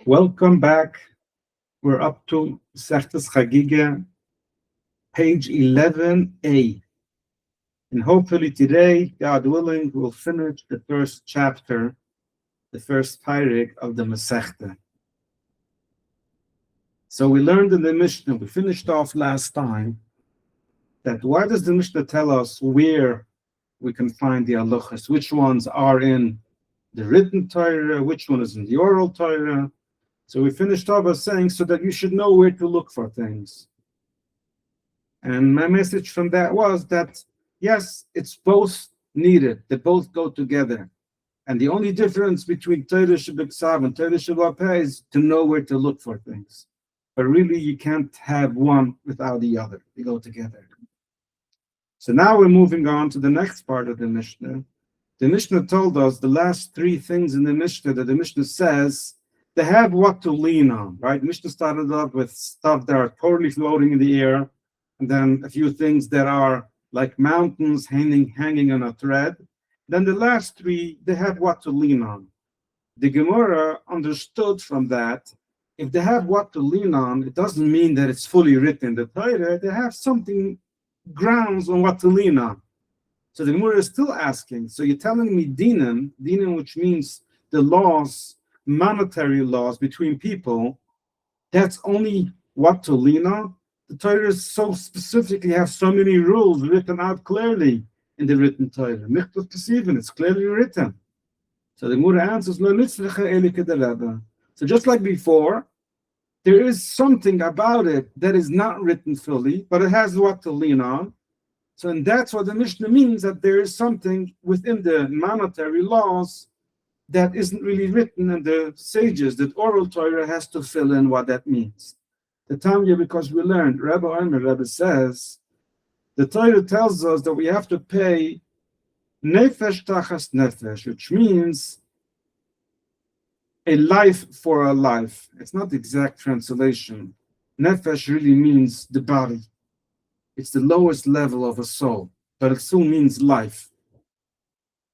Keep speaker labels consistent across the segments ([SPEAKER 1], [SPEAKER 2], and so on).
[SPEAKER 1] Welcome back. We're up to Chagigah, page 11a. And hopefully today, God willing, we'll finish the first chapter, the first parak of the Masechta. So we learned in the Mishnah, we finished off last time, that why does the Mishnah tell us where we can find the halachas? Which ones are in the written Torah? Which one is in the oral Torah? So we finished off by saying so that you should know where to look for things. And my message from that was that, yes, it's both needed. They both go together. And the only difference between Torah Shebiksav and Torah Shebapeh is to know where to look for things. But really, you can't have one without the other. They go together. So now we're moving on to the next part of the Mishnah. The Mishnah told us the last three things in the Mishnah that the Mishnah says they have what to lean on, right? Mishnah started off with stuff that are totally floating in the air, and then a few things that are like mountains hanging on a thread. Then the last three, they have what to lean on. The Gemara understood from that, if they have what to lean on, it doesn't mean that it's fully written in the Torah. They have something, grounds on what to lean on. So the Gemara is still asking, so you're telling me dinim, which means the laws, monetary laws between people, that's only what to lean on? The Torah is so specifically have so many rules written out clearly in the written Torah. Mikvah Kesiven, it's clearly written. So the Gemara answers, so just like before, there is something about it that is not written fully, but it has what to lean on. So and that's what the Mishnah means, that there is something within the monetary laws that isn't really written in the sages, that oral Torah has to fill in what that means. The Tanya, because we learned, Rebbe says, the Torah tells us that we have to pay nefesh tachas nefesh, which means a life for a life. It's not the exact translation. Nefesh really means the body. It's the lowest level of a soul, but it still means life.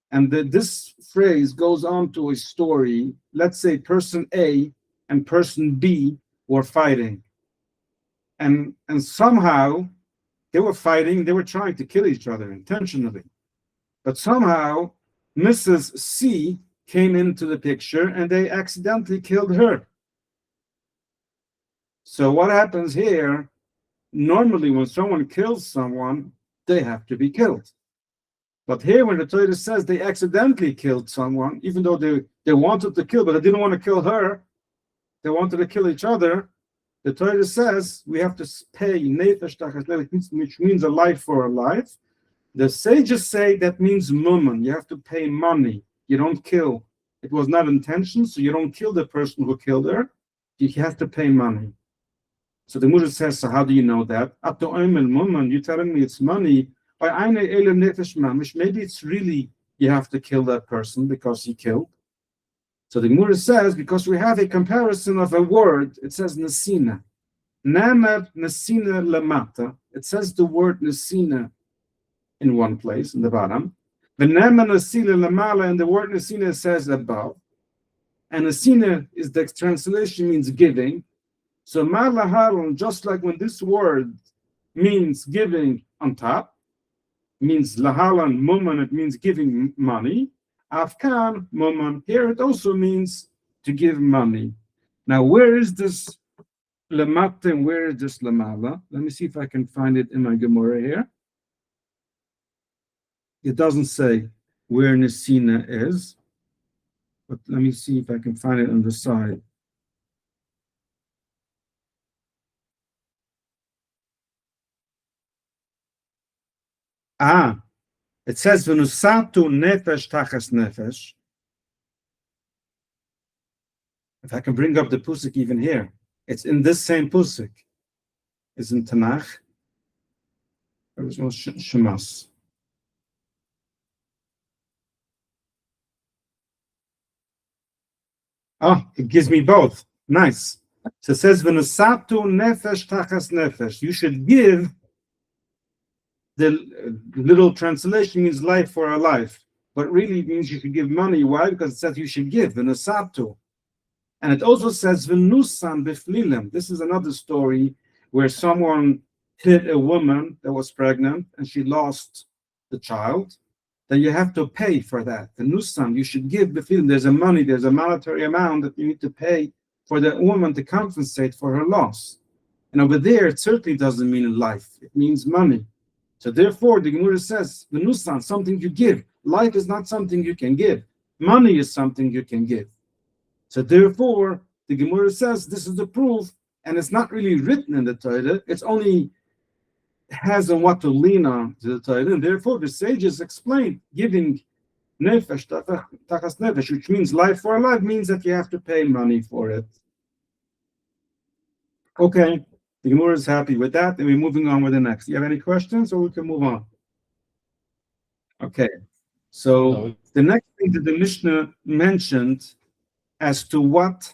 [SPEAKER 1] And this phrase goes on to a story. Let's say person A and person B were fighting. And somehow they were fighting, they were trying to kill each other intentionally. But somehow Mrs. C came into the picture and they accidentally killed her. So what happens here? Normally when someone kills someone, they have to be killed. But here, when the Torah says they accidentally killed someone, even though they wanted to kill, but they didn't want to kill her, they wanted to kill each other, the Torah says we have to pay nefesh tachas, which means a life for a life. The sages say that means muman. You have to pay money. You don't kill. It was not intention, so you don't kill the person who killed her. You have to pay money. So the Gemara says, so how do you know that? You're telling me it's money. Maybe it's really you have to kill that person because he killed. So the Gemara says, because we have a comparison of a word, it says nesina. Namer nesina lamata. It says the word nesina in one place, in the bottom. The namer nesina lamala, and the word nesina says above. And nesina is the translation means giving. So malaharon, just like when this word means giving on top, means lahalan muman, it means giving money. Afkan muman, here it also means to give money. Now where is this lamata and where is this lamala? Let me see if I can find it in my Gemara here. It doesn't say where nesina is, but let me see if I can find it on the side. It says v'nusatu nefesh tachas nefesh. If I can bring up the pusik even here, it's in this same pusik. It's in Tanakh. There was no Shemas. It gives me both. Nice. So it says v'nusatu nefesh tachas nefesh. You should give. The little translation means life for a life, but really it means you should give money. Why? Because it says you should give, v'nusatu. And it also says v'nusan b'flilim. This is another story where someone hit a woman that was pregnant and she lost the child. Then you have to pay for that. The nusan, you should give b'flilim. There's a monetary amount that you need to pay for the woman to compensate for her loss. And over there, it certainly doesn't mean life. It means money. So therefore, the Gemara says, v'nusan, something you give. Life is not something you can give. Money is something you can give. So therefore, the Gemara says this is the proof, and it's not really written in the Torah. It's only has on what to lean on to the Torah, and therefore the sages explain giving nefesh tachas nefesh, which means life for life, means that you have to pay money for it. Okay, the Gemara is happy with that, and we're moving on with the next. You have any questions, or we can move on? Okay, so the next thing that the Mishnah mentioned as to what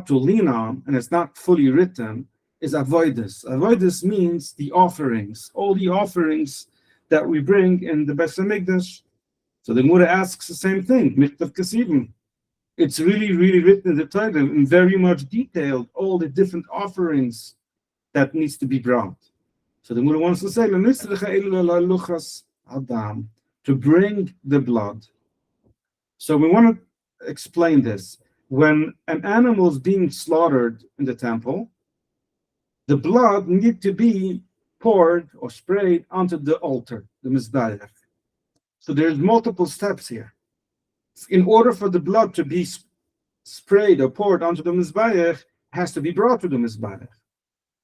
[SPEAKER 1] to lean on, and it's not fully written, is avodas. Avodas means the offerings, all the offerings that we bring in the Beis Hamikdash. So the Gemara asks the same thing, Mikvah Kesivim. It's really, really written in the Torah in very much detailed, all the different offerings that needs to be brought. So the Gemara wants to say, to bring the blood. So we want to explain this. When an animal is being slaughtered in the temple, the blood needs to be poured or sprayed onto the altar, the mizbeach. So there's multiple steps here. In order for the blood to be sprayed or poured onto the mizbeach, it has to be brought to the mizbeach.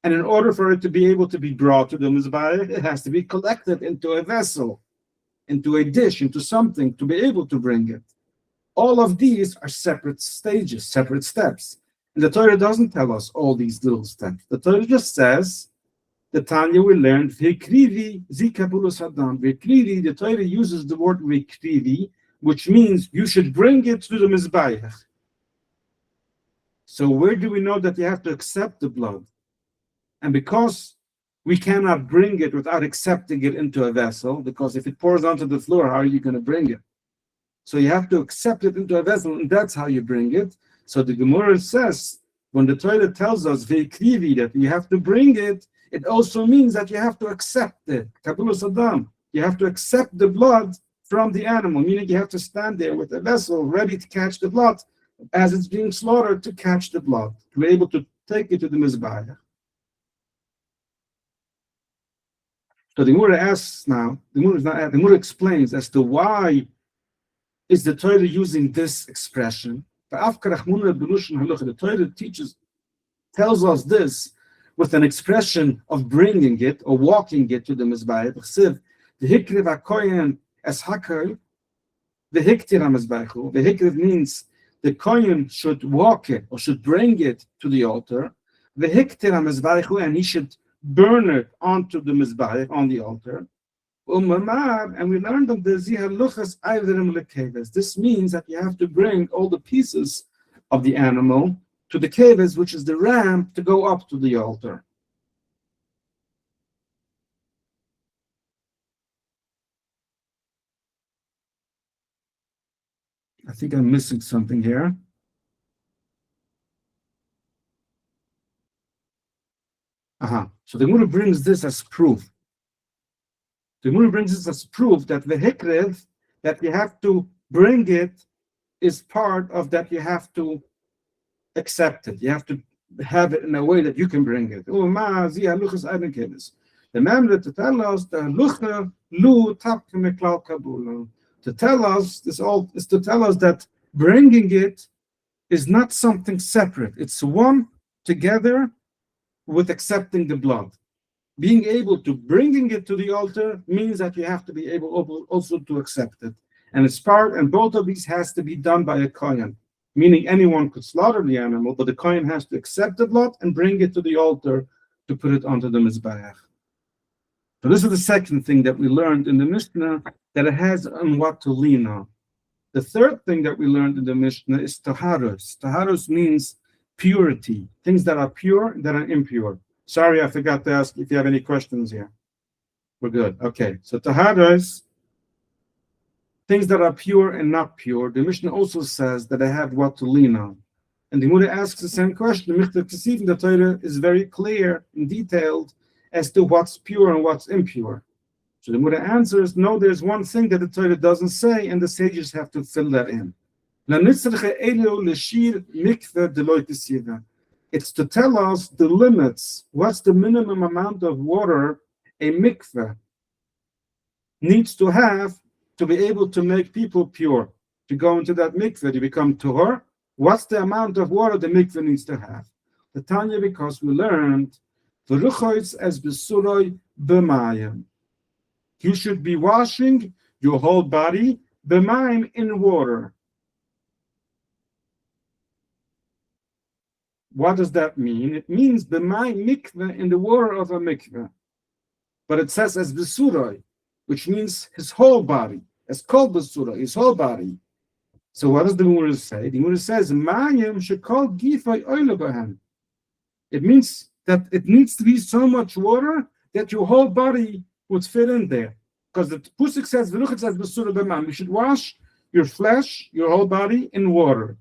[SPEAKER 1] And in order for it to be able to be brought to the mizbeach, it has to be collected into a vessel, into a dish, into something to be able to bring it. All of these are separate stages, separate steps. And the Torah doesn't tell us all these little steps. The Torah just says, the Tanya we learned, V'krivi zikabulus hadam. V'krivi, the Torah uses the word v'krivi, which means you should bring it to the mizbeach. So where do we know that you have to accept the blood? And because we cannot bring it without accepting it into a vessel, because if it pours onto the floor, how are you going to bring it? So you have to accept it into a vessel, and that's how you bring it. So the Gemara says, when the Torah tells us ve'krivi, that you have to bring it, it also means that you have to accept it. Kabulus Adam. You have to accept the blood from the animal, meaning you have to stand there with a vessel ready to catch the blood as it's being slaughtered, to catch the blood, to be able to take it to the mizbeach. So the Gemara asks now, the Gemara explains as to why is the Torah using this expression. The Torah tells us this with an expression of bringing it or walking it to the mizbeach. The hikriv hakohen as hakol, the hiktir hamizbechu. The hikriv means the kohen should walk it or should bring it to the altar. The hiktir hamizbechu, and he should burn it onto the mizbeach, on the altar. And we learned of the zihaluchas ayverim lekeves. This means that you have to bring all the pieces of the animal to the keves, which is the ramp to go up to the altar. I think I'm missing something here. So the Gemara brings this as proof. The Gemara brings this as proof that the hikrev, that you have to bring it, is part of that you have to accept it. You have to have it in a way that you can bring it. The member to tell us the lucha lu tap kabula. To tell us this all is to tell us that bringing it is not something separate. It's one together with accepting the blood. Being able to bringing it to the altar means that you have to be able also to accept it. And it's part, and both of these has to be done by a kohen, meaning anyone could slaughter the animal, but the kohen has to accept the blood and bring it to the altar to put it onto the mizbeach. So this is the second thing that we learned in the Mishnah, that it has on what to lean on. The third thing that we learned in the Mishnah is taharos. Taharos means purity, things that are pure, that are impure. Sorry, I forgot to ask if you have any questions here. We're good. Okay, so taharos things that are pure and not pure. The Mishnah also says that I have what to lean on. And the Gemara asks the same question. The Mikvah Kesif in the Torah is very clear and detailed as to what's pure and what's impure. So the Gemara answers, no, there's one thing that the Torah doesn't say, and the sages have to fill that in. It's to tell us the limits. What's the minimum amount of water a mikveh needs to have to be able to make people pure? To go into that mikveh, to become tahor, what's the amount of water the mikveh needs to have? The Tanya, because we learned, as b'mayim. You should be washing your whole body b'mayim, in water. What does that mean? It means b'mayim mikveh, in the water of a mikveh. But it says as b'suroi, which means his whole body. It's called b'suroi, his whole body. So what does the Gemara say? The Gemara says, Mayim shekol gifay oile b'hem. It means that it needs to be so much water that your whole body would fit in there. Because the Pusik says, V'ruchet says b'suroi b'mam. You should wash your flesh, your whole body, in water.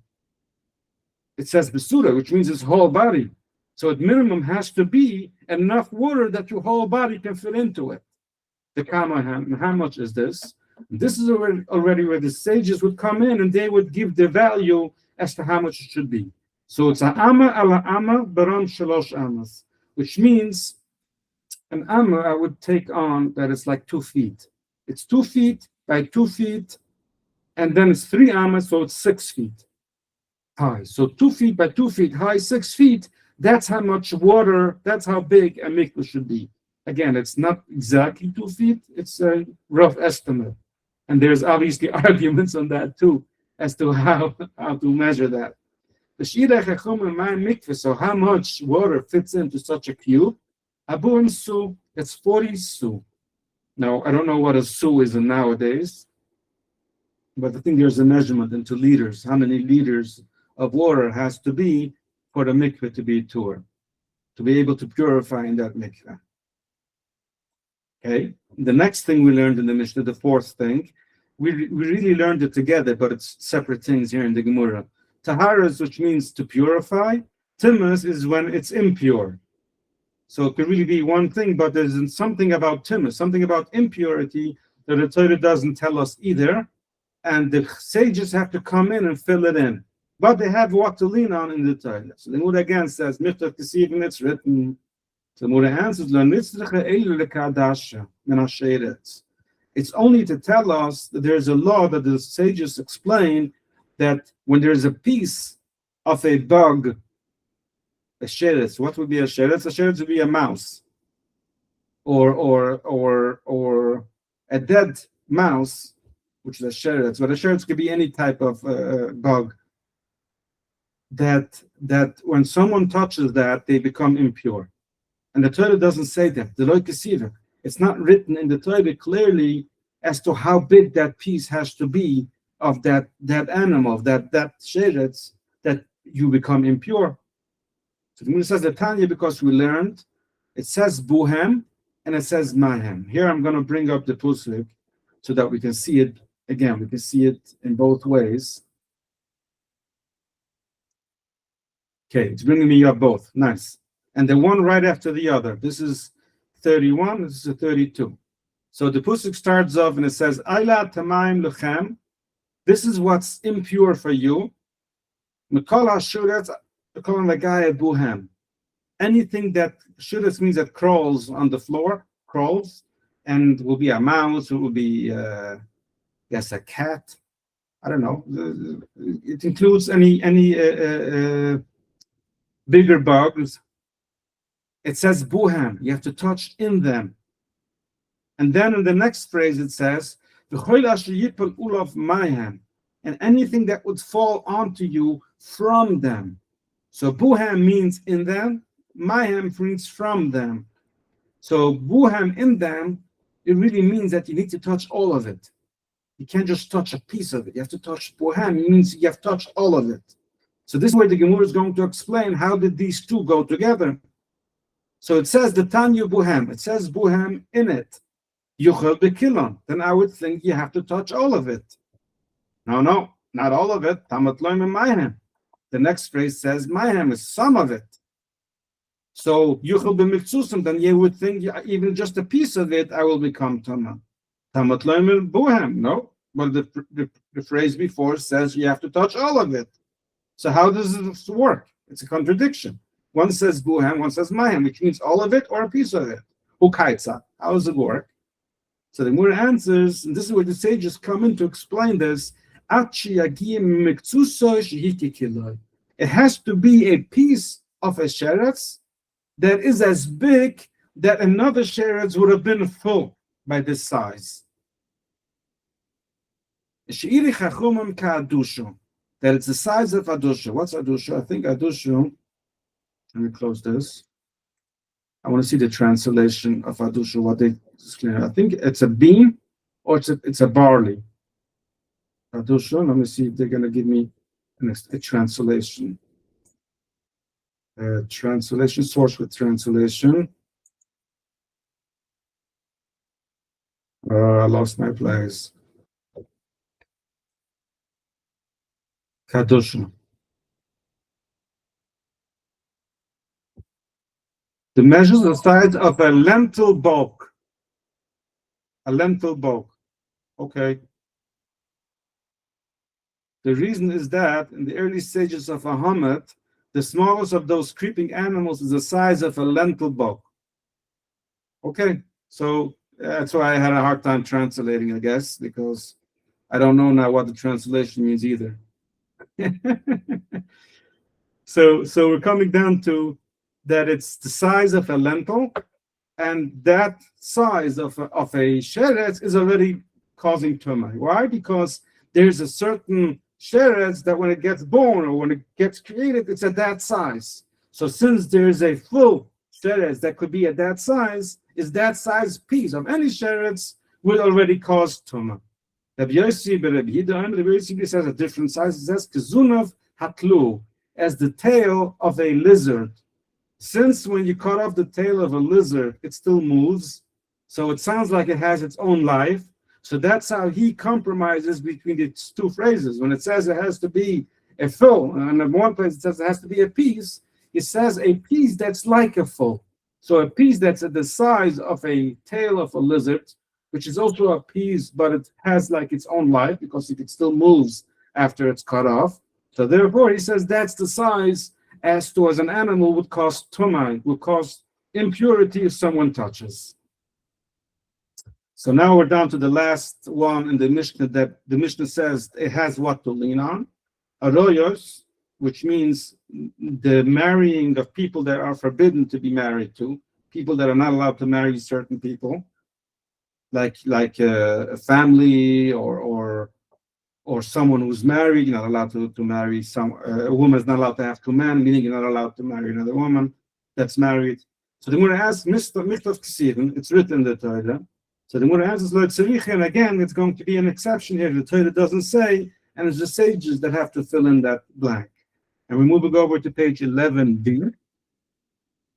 [SPEAKER 1] It says b'suroi, which means his whole body. So at minimum has to be enough water that your whole body can fit into it. The Kamahan, how much is this? This is already where the sages would come in and they would give the value as to how much it should be. So it's a amma ala amma baram shalosh amas, which means an amma I would take on that it's like 2 feet. It's 2 feet by 2 feet, and then it's 3 ammas, so it's 6 feet high. So 2 feet by 2 feet high, 6 feet. That's how much water. That's how big a mikvah should be. Again, it's not exactly 2 feet. It's a rough estimate. And there's obviously arguments on that too, as to how to measure that. So how much water fits into such a cube? Abu and su, it's 40 su. Now, I don't know what a su is in nowadays, but I think there's a measurement into liters. How many liters of water has to be for the mikveh to be tur, to be able to purify in that mikveh. Okay, the next thing we learned in the Mishnah, the fourth thing, we really learned it together, but it's separate things here in the Gemara. Taharah, which means to purify. Tum'ah is when it's impure. So it could really be one thing, but there's something about tum'ah, something about impurity that the Torah doesn't tell us either, and the sages have to come in and fill it in. But they have what to lean on in the Torah. So the Gemara again says, Mikvah Kesif, and it's written. So the answers, it's only to tell us that there's a law that the sages explain that when there's a piece of a bug, a sheretz, what would be a sheretz? A sheretz would be a mouse, or a dead mouse, which is a sheretz. But a sheretz could be any type of bug. That when someone touches that, they become impure. And the Torah doesn't say that. The Dinei Mamonos, it's not written in the Torah clearly as to how big that piece has to be of that animal, that sheretz, that you become impure. So the Gemara says the Tanya, because we learned, it says buhem and it says mahem. Here I'm going to bring up the pusuk so that we can see it again. We can see it in both ways. Okay, it's bringing me up both. Nice. And the one right after the other. This is 31, this is 32. So the pusuk starts off and it says, Ayla tamaim lechem. This is what's impure for you. Kallah Sheretz, calling the guy a buhem. Anything that Sheretz means that crawls on the floor, crawls, and will be a mouse, it will be a cat. I don't know. It includes any bigger bugs. It says buhem, you have to touch in them. And then in the next phrase it says, and anything that would fall onto you from them. So buhem means in them, mayhem means from them. So buhem in them, it really means that you need to touch all of it. You can't just touch a piece of it. You have to touch buhem. It means you have to touch all of it. So this is where the Gemara is going to explain how did these two go together. So it says the Tanya buhem. It says buhem in it. yuchel bekilon. Then I would think you have to touch all of it. No, not all of it. Tamat loim mayhem. The next phrase says mayhem is some of it. So yuchel b'miksusum, then you would think even just a piece of it, I will become tama. Tamat loim buhem. No, but the phrase before says you have to touch all of it. So how does this work? It's a contradiction. One says buhem, one says mayhem, which means all of it or a piece of it. Ukaitza. How does it work? So the Gemara answers, and this is where the sages come in to explain this. It has to be a piece of a sheretz that is as big that another sheretz would have been full by this size. That it's the size of adusha. What's adusha? I think adusha. Let me close this. I want to see the translation of adusha. What they explain. I think it's a bean or it's a barley. Adusha. Let me see if they're going to give me a translation. Translation source with translation. I lost my place. Kadusha. The measures the size of a lentil bulk. A lentil bulk. Okay. The reason is that in the early stages of a hummet, the smallest of those creeping animals is the size of a lentil bulk. Okay. So that's why I had a hard time translating, I guess, because I don't know now what the translation means either. So we're coming down to that it's the size of a lentil, and that size of a sheretz is already causing tumah. Why? Because there's a certain sheretz that when it gets born or when it gets created, it's at that size. So since there's a full sheretz that could be at that size, is that size piece of any sheretz will already cause tumah. Rabbi Yossi says a different size. It says kezunav hatlu, as the tail of a lizard. Since when you cut off the tail of a lizard, it still moves, so it sounds like it has its own life. So that's how he compromises between these two phrases. When it says it has to be a full, and in one place it says it has to be a piece, it says a piece that's like a full. So a piece that's at the size of a tail of a lizard, which is also a piece, but it has like its own life because it still moves after it's cut off. So therefore, he says that's the size as to as an animal would cause tumah, would cause impurity if someone touches. So now we're down to the last one in the Mishnah, that the Mishnah says it has what to lean on. Arayos, which means the marrying of people that are forbidden to be married to, people that are not allowed to marry certain people, like a family or someone who's married. You're not allowed to marry a woman is not allowed to have two men, meaning you're not allowed to marry another woman that's married. So the Gemara asks, Mikvah Ksiven, it's written in the Torah. So the Gemara answers, Lo tzarich, and again, it's going to be an exception here. The Torah doesn't say, and it's the sages that have to fill in that blank. And we're moving over to page 11b,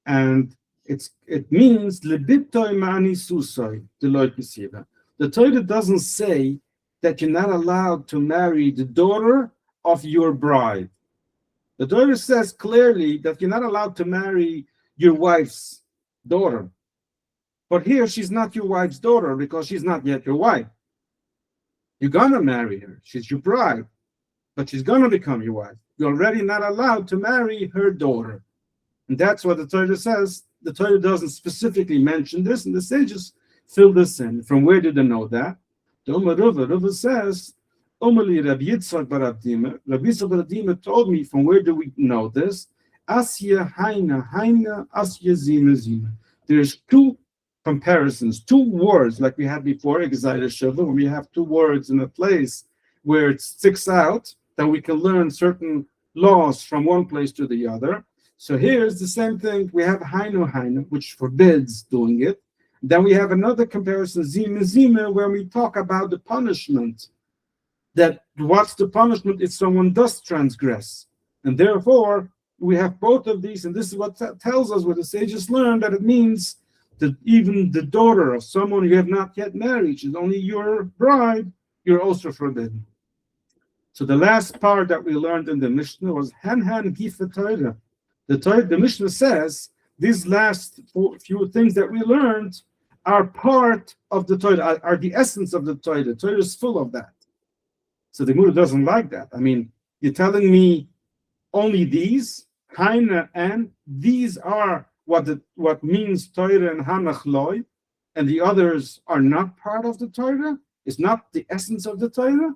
[SPEAKER 1] and it means lebitoi mani susoi deloy pesiva. The Torah doesn't say that you're not allowed to marry the daughter of your bride. The Torah says clearly that you're not allowed to marry your wife's daughter. But here, she's not your wife's daughter because she's not yet your wife. You're going to marry her. She's your bride, but she's going to become your wife. You're already not allowed to marry her daughter. And that's what the Torah says. The Torah doesn't specifically mention this, and the sages fill this in. From where do they know that? The Rava says, Rabbi Yitzchak bar Abdima told me, from where do we know this? Asya haina, asya zina. There's two comparisons, two words like we had before, when we have two words in a place where it sticks out, that we can learn certain laws from one place to the other. So here's the same thing. We have hainu, which forbids doing it. Then we have another comparison, zima, where we talk about the punishment. That what's the punishment if someone does transgress? And therefore, we have both of these, and this is what tells us what the sages learned, that it means even the daughter of someone you have not yet married, she's only your bride, you're also forbidden. So the last part that we learned in the Mishnah was Han Gifa Torah. The Mishnah says these last few things that we learned are part of the Torah, are the essence of the Torah. The Torah is full of that. So the Gemara doesn't like that. I mean, you're telling me only these, Haina, and these are what means Torah and Hanach Loi, and the others are not part of the Torah? It's not the essence of the Torah?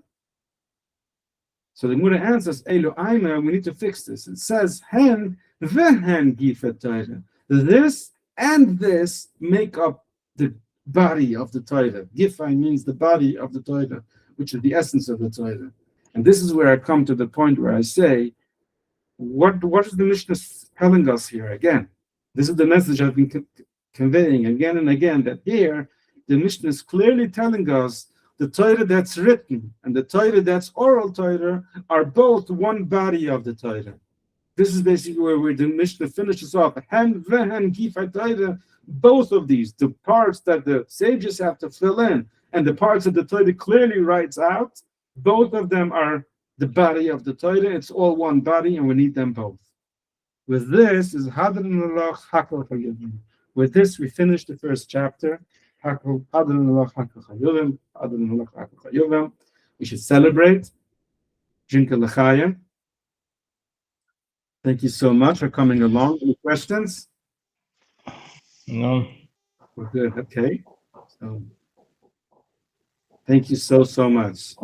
[SPEAKER 1] So the Gemara answers, Elo Aima, we need to fix this. It says, Hen vehen gifet Torah. This and this make up the body of the Torah. Gifai means the body of the Torah, which is the essence of the Torah. And this is where I come to the point where I say, what is the Mishnah telling us here again? This is the message I've been conveying again and again, that here the Mishnah is clearly telling us the Torah that's written and the Torah that's oral Torah are both one body of the Torah. This is basically where the Mishnah finishes off. Han vehen gifai Torah, both of these, the parts that the sages have to fill in and the parts that the Torah clearly writes out, both of them are the body of the Torah. It's all one body and we need them both. With this is with this we finish the first chapter. We should celebrate. Drink a l'chaim. Thank you so much for coming along. Any questions?
[SPEAKER 2] No.
[SPEAKER 1] We're good. Okay. So, thank you so much.